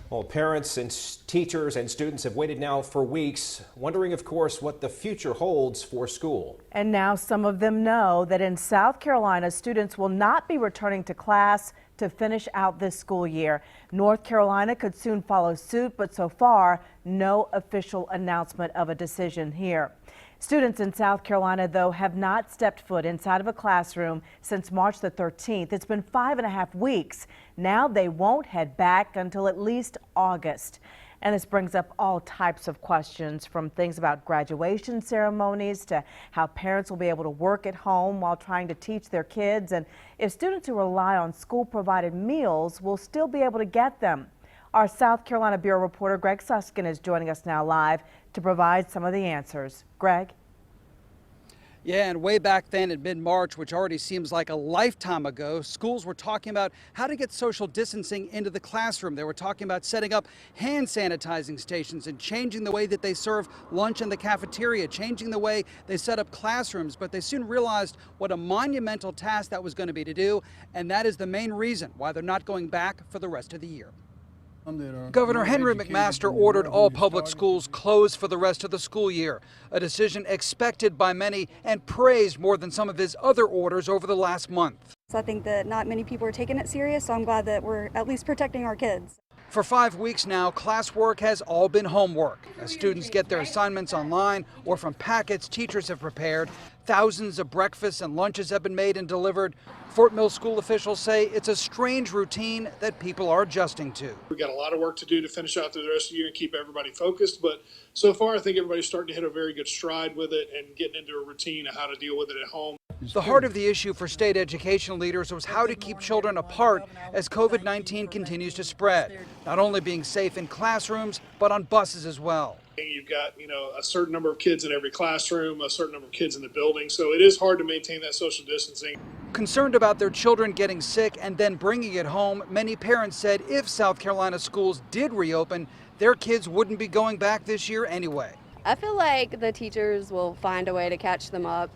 Well, parents and teachers and students have waited now for weeks, wondering, of course, what the future holds for school. And now some of them know that in South Carolina, students will not be returning to class to finish out this school year. North Carolina could soon follow suit, but so far, no official announcement of a decision here. Students in South Carolina, though, have not stepped foot inside of a classroom since March the 13th. It's been 5.5 weeks. Now they won't head back until at least August. And this brings up all types of questions, from things about graduation ceremonies to how parents will be able to work at home while trying to teach their kids, and if students who rely on school-provided meals will still be able to get them. Our South Carolina Bureau reporter Greg Suskin is joining us now live to provide some of the answers. Greg? Yeah, and way back then in mid-March, which already seems like a lifetime ago, schools were talking about how to get social distancing into the classroom. They were talking about setting up hand sanitizing stations and changing the way that they serve lunch in the cafeteria, changing the way they set up classrooms. But they soon realized what a monumental task that was going to be to do, and that is the main reason why they're not going back for the rest of the year. Governor Henry McMaster ordered all public schools closed for the rest of the school year, a decision expected by many and praised more than some of his other orders over the last month. So I think that not many people are taking it serious, so I'm glad that we're at least protecting our kids. For 5 weeks now, classwork has all been homework. As students get their assignments online or from packets teachers have prepared, thousands of breakfasts and lunches have been made and delivered. Fort Mill school officials say it's a strange routine that people are adjusting to. We've got a lot of work to do to finish out the rest of the year and keep everybody focused, but so far I think everybody's starting to hit a very good stride with it and getting into a routine of how to deal with it at home. The heart of the issue for state education leaders was how to keep children apart as COVID-19 continues to spread, not only being safe in classrooms, but on buses as well. You've got, a certain number of kids in every classroom, a certain number of kids in the building, so it is hard to maintain that social distancing. Concerned about their children getting sick and then bringing it home, many parents said if South Carolina schools did reopen, their kids wouldn't be going back this year anyway. I feel like the teachers will find a way to catch them up.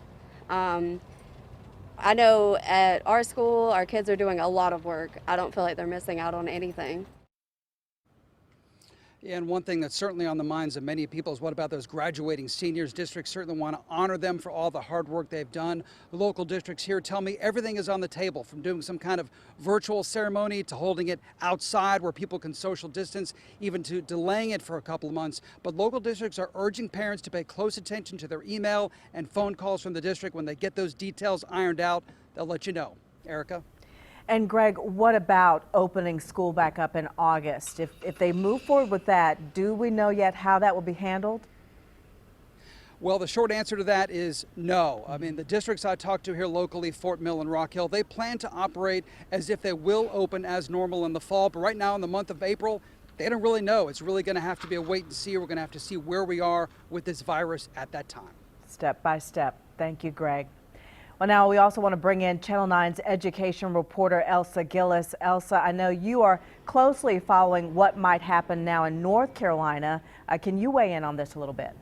I know at our school, our kids are doing a lot of work. I don't feel like they're missing out on anything. And one thing that's certainly on the minds of many people is what about those graduating seniors? Districts certainly want to honor them for all the hard work they've done. The local districts here tell me everything is on the table, from doing some kind of virtual ceremony to holding it outside where people can social distance, even to delaying it for a couple of months. But local districts are urging parents to pay close attention to their email and phone calls from the district. When they get those details ironed out, they'll let you know. Erica? And Greg, what about opening school back up in August? If they move forward with that, do we know yet how that will be handled? Well, the short answer to that is no. I mean, the districts I talked to here locally, Fort Mill and Rock Hill, they plan to operate as if they will open as normal in the fall. But right now in the month of April, they don't really know. It's really going to have to be a wait and see. We're going to have to see where we are with this virus at that time. Step by step. Thank you, Greg. Well, now we also want to bring in Channel 9's education reporter Elsa Gillis. Elsa, I know you are closely following what might happen now in North Carolina. Can you weigh in on this a little bit?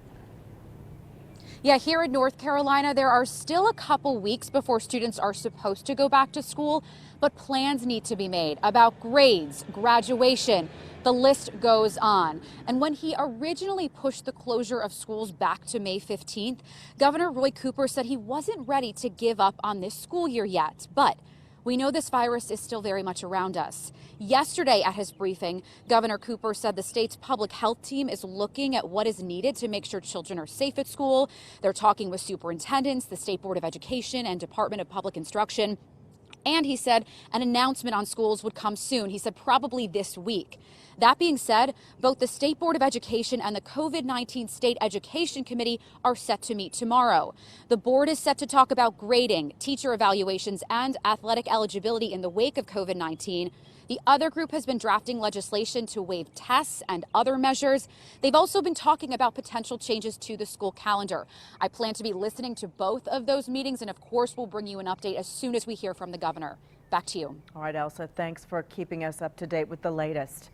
Yeah, here in North Carolina, there are still a couple weeks before students are supposed to go back to school, but plans need to be made about grades, graduation. The list goes on. And when he originally pushed the closure of schools back to May 15th, Governor Roy Cooper said he wasn't ready to give up on this school year yet. But we know this virus is still very much around us. Yesterday at his briefing, Governor Cooper said the state's public health team is looking at what is needed to make sure children are safe at school. They're talking with superintendents, the State Board of Education, and Department of Public Instruction. And he said an announcement on schools would come soon. He said probably this week. That being said, both the State Board of Education and the COVID-19 State Education Committee are set to meet tomorrow. The board is set to talk about grading, teacher evaluations, and athletic eligibility in the wake of COVID-19. The other group has been drafting legislation to waive tests and other measures. They've also been talking about potential changes to the school calendar. I plan to be listening to both of those meetings, and of course, we'll bring you an update as soon as we hear from the governor. Back to you. All right, Elsa, thanks for keeping us up to date with the latest.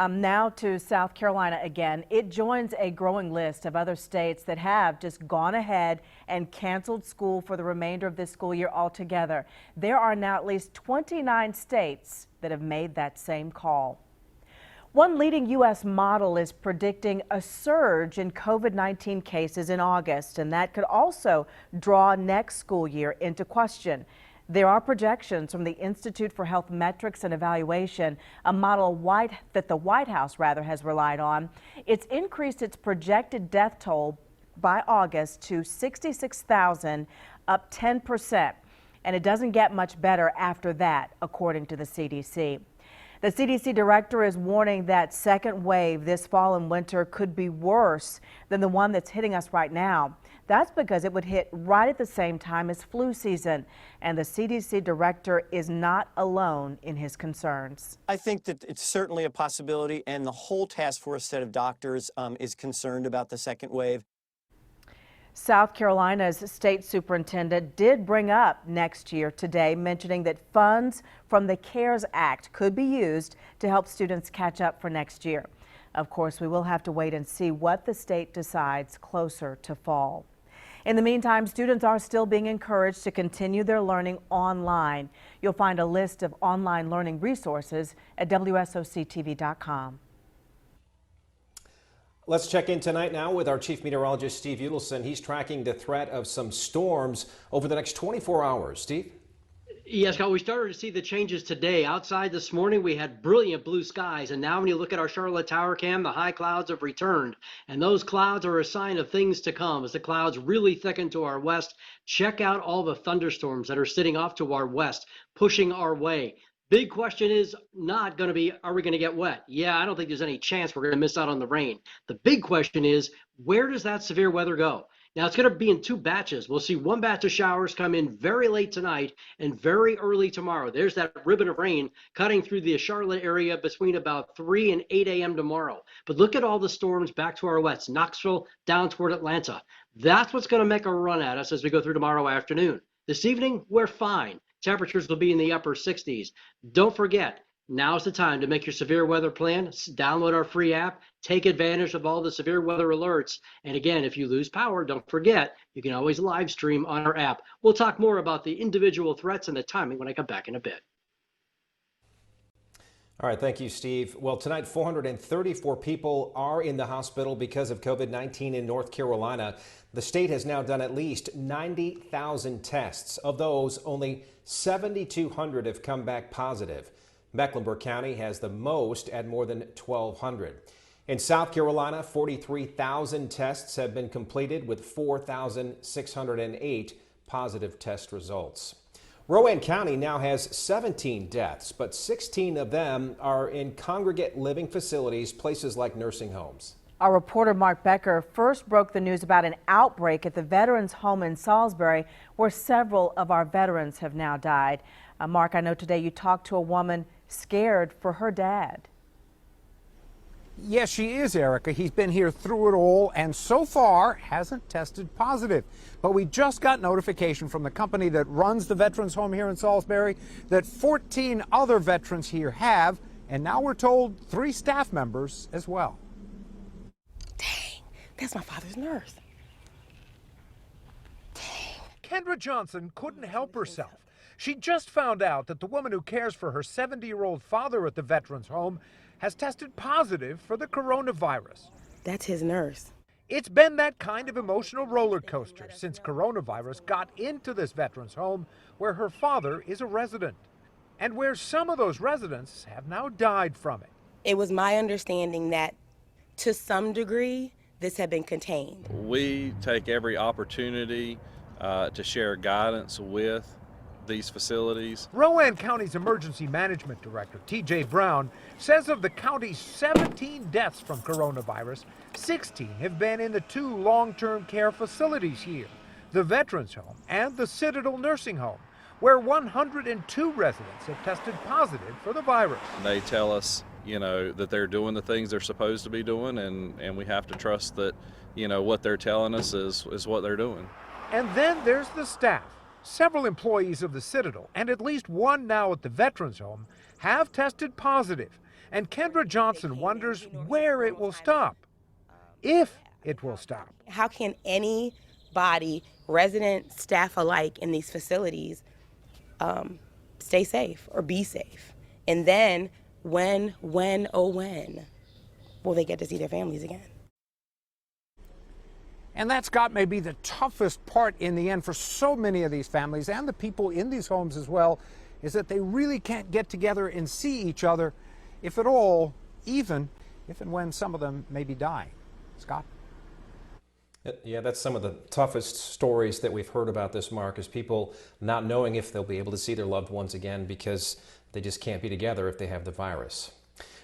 Now to South Carolina again. It joins a growing list of other states that have just gone ahead and canceled school for the remainder of this school year altogether. There are now at least 29 states that have made that same call. One leading U.S. model is predicting a surge in COVID-19 cases in August, and that could also draw next school year into question. There are projections from the Institute for Health Metrics and Evaluation, a model that the White House has relied on. It's increased its projected death toll by August to 66,000, up 10%. And it doesn't get much better after that, according to the CDC. The CDC director is warning that second wave this fall and winter could be worse than the one that's hitting us right now. That's because it would hit right at the same time as flu season. And the CDC director is not alone in his concerns. I think that it's certainly a possibility, and the whole task force set of doctors is concerned about the second wave. South Carolina's state superintendent did bring up next year today, mentioning that funds from the CARES Act could be used to help students catch up for next year. Of course, we will have to wait and see what the state decides closer to fall. In the meantime, students are still being encouraged to continue their learning online. You'll find a list of online learning resources at WSOCTV.com. Let's check in tonight now with our chief meteorologist, Steve Udelson. He's tracking the threat of some storms over the next 24 hours. Steve? Yes, Scott, we started to see the changes today. Outside this morning, we had brilliant blue skies. And now when you look at our Charlotte Tower cam, the high clouds have returned. And those clouds are a sign of things to come. As the clouds really thicken to our west, check out all the thunderstorms that are sitting off to our west, pushing our way. Big question is not going to be, are we going to get wet? Yeah, I don't think there's any chance we're going to miss out on the rain. The big question is, where does that severe weather go? Now, it's going to be in two batches. We'll see one batch of showers come in very late tonight and very early tomorrow. There's that ribbon of rain cutting through the Charlotte area between about 3 and 8 a.m. tomorrow. But look at all the storms back to our west, Knoxville down toward Atlanta. That's what's going to make a run at us as we go through tomorrow afternoon. This evening, we're fine. Temperatures will be in the upper 60s. Don't forget, now's the time to make your severe weather plan. Download our free app. Take advantage of all the severe weather alerts. And again, if you lose power, don't forget, you can always live stream on our app. We'll talk more about the individual threats and the timing when I come back in a bit. All right, thank you, Steve. Well, tonight, 434 people are in the hospital because of COVID-19 in North Carolina. The state has now done at least 90,000 tests. Of those, only 7,200 have come back positive. Mecklenburg County has the most at more than 1,200. In South Carolina, 43,000 tests have been completed with 4,608 positive test results. Rowan County now has 17 deaths, but 16 of them are in congregate living facilities, places like nursing homes. Our reporter Mark Becker first broke the news about an outbreak at the Veterans Home in Salisbury, where several of our veterans have now died. Mark, I know today you talked to a woman scared for her dad. Yes, she is, Erica. He's been here through it all and so far hasn't tested positive. But we just got notification from the company that runs the Veterans Home here in Salisbury that 14 other veterans here have, and now we're told 3 staff members as well. Dang, that's my father's nurse. Kendra Johnson couldn't help herself. She just found out that the woman who cares for her 70-year-old father at the Veterans Home has tested positive for the coronavirus. That's his nurse. It's been that kind of emotional roller coaster since coronavirus got into this Veterans Home where her father is a resident and where some of those residents have now died from it. It was my understanding that to some degree this had been contained. We take every opportunity to share guidance with these facilities. Rowan County's Emergency Management Director, T.J. Brown, says of the county's 17 deaths from coronavirus, 16 have been in the 2 long-term care facilities here, the Veterans Home and the Citadel Nursing Home, where 102 residents have tested positive for the virus. They tell us, that they're doing the things they're supposed to be doing, and we have to trust that, what they're telling us is what they're doing. And then there's the staff. Several employees of the Citadel, and at least one now at the Veterans Home, have tested positive. And Kendra Johnson wonders where it will stop, if it will stop. How can anybody, resident, staff alike in these facilities, stay safe or be safe? And then when will they get to see their families again? And that, Scott, may be the toughest part in the end for so many of these families and the people in these homes as well, is that they really can't get together and see each other, if at all, even if and when some of them may be dying. Scott? Yeah, that's some of the toughest stories that we've heard about this, Mark, is people not knowing if they'll be able to see their loved ones again because they just can't be together if they have the virus.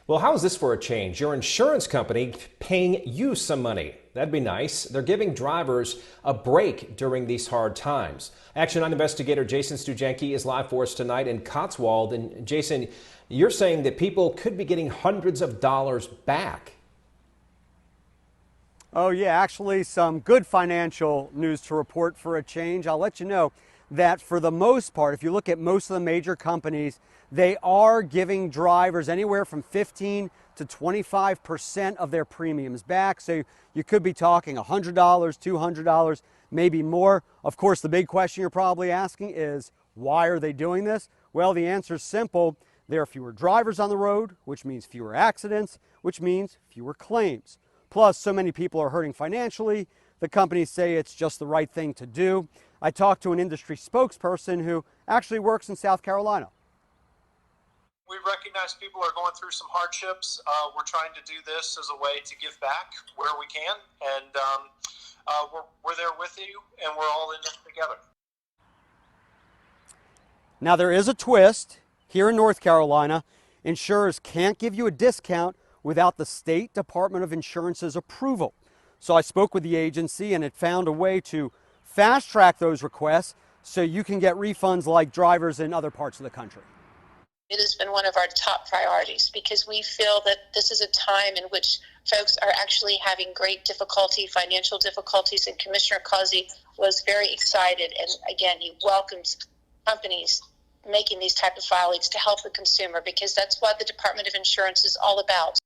Well, how is this for a change? Your insurance company paying you some money. That'd be nice. They're giving drivers a break during these hard times. Action 9 investigator Jason Stujenki is live for us tonight in Cotswold. And Jason, you're saying that people could be getting hundreds of dollars back. Oh yeah, actually some good financial news to report for a change. I'll let you know that for the most part, if you look at most of the major companies, they are giving drivers anywhere from 15 to 25% of their premiums back. So you could be talking $100, $200, maybe more. Of course, the big question you're probably asking is, why are they doing this? Well, the answer is simple. There are fewer drivers on the road, which means fewer accidents, which means fewer claims. Plus, so many people are hurting financially. The companies say it's just the right thing to do. I talked to an industry spokesperson who actually works in South Carolina. We recognize people are going through some hardships. We're trying to do this as a way to give back where we can, and we're there with you, and we're all in this together. Now, there is a twist. Here in North Carolina, insurers can't give you a discount without the State Department of Insurance's approval. So I spoke with the agency, and it found a way to fast track those requests so you can get refunds like drivers in other parts of the country. It has been one of our top priorities because we feel that this is a time in which folks are actually having great difficulty, financial difficulties, and Commissioner Causey was very excited, and again, he welcomes companies making these type of filings to help the consumer, because that's what the Department of Insurance is all about.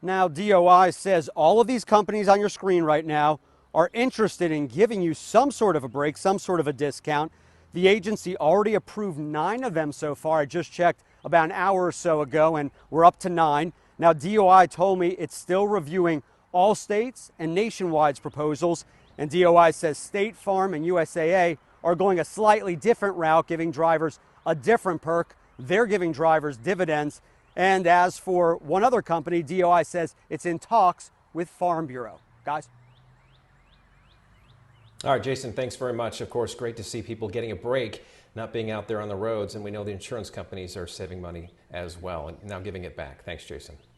Now, DOI says all of these companies on your screen right now are interested in giving you some sort of a break, some sort of a discount. The agency already approved 9 of them so far. I just checked about an hour or so ago, and we're up to 9. Now, DOI told me it's still reviewing all states and Nationwide's proposals, and DOI says State Farm and USAA are going a slightly different route, giving drivers a different perk. They're giving drivers dividends. And as for one other company, DOI says it's in talks with Farm Bureau. Guys? All right, Jason, thanks very much. Of course, great to see people getting a break, not being out there on the roads. And we know the insurance companies are saving money as well and now giving it back. Thanks, Jason.